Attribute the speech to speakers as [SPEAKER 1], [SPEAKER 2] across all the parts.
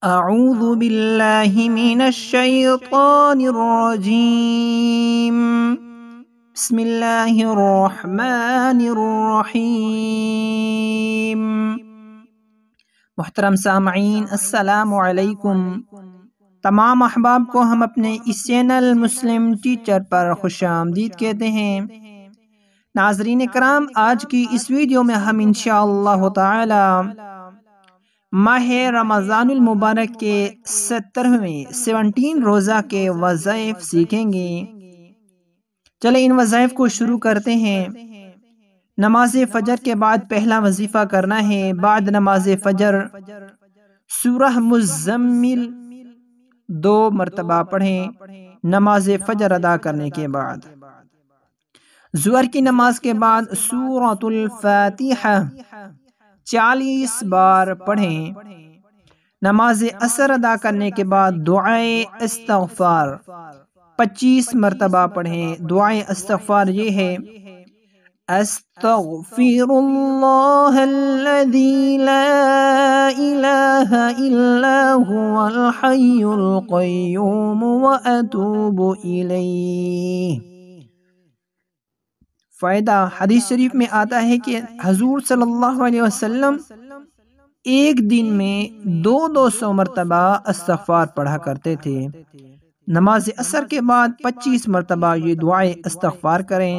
[SPEAKER 1] اعوذ باللہ من الشیطان الرجیم بسم اللہ الرحمن الرحیم۔ محترم سامعین، السلام علیکم۔ تمام احباب کو ہم اپنے اس چینل مسلم ٹیچر پر خوش آمدید کہتے ہیں۔ ناظرین کرام، آج کی اس ویڈیو میں ہم انشاءاللہ تعالی ماہ رمضان المبارک کے 17 روزہ کے وظائف سیکھیں گے۔ چلیں ان وظائف کو شروع کرتے ہیں۔ نماز فجر کے بعد پہلا وظیفہ کرنا ہے۔ بعد نماز فجر سورہ مزمل 2 مرتبہ پڑھیں نماز فجر ادا کرنے کے بعد۔ ظہر کی نماز کے بعد سورۃ الفاتحہ 40 بار پڑھیں۔ نماز عصر ادا کرنے کے بعد دعائے استغفار 25 مرتبہ پڑھیں۔ دعائے استغفار یہ ہے: استغفر اللہ الذی لا الہ الا هو الحی القیوم واتوب الیہ۔ فائدہ: حدیث شریف میں آتا ہے کہ حضور صلی اللہ علیہ وسلم ایک دن میں 200 مرتبہ استغفار پڑھا کرتے تھے۔ نماز عصر کے بعد 25 مرتبہ یہ دعائے استغفار کریں۔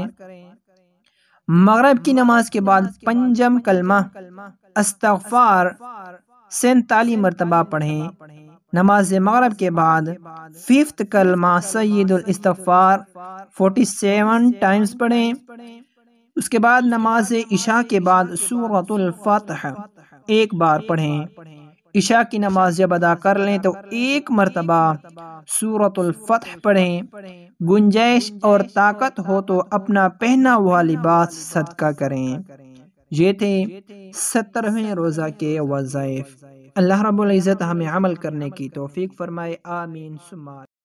[SPEAKER 1] مغرب کی نماز کے بعد پنجم کلمہ استغفار 47 مرتبہ پڑھیں۔ نماز مغرب کے بعد 5th کلمہ سید الاستغفار 47 ٹائمز پڑھیں۔ اس کے بعد نماز عشاء کے بعد سورۃ الفتح 1 بار پڑھیں۔ عشاء کی نماز جب ادا کر لیں تو 1 مرتبہ سورۃ الفتح پڑھیں۔ گنجائش اور طاقت ہو تو اپنا پہنا ہوا لباس صدقہ کریں۔ یہ تھے 17ویں روزہ کے وظائف۔ اللہ رب العزت ہمیں عمل کرنے کی توفیق فرمائے، آمین ثم آمین۔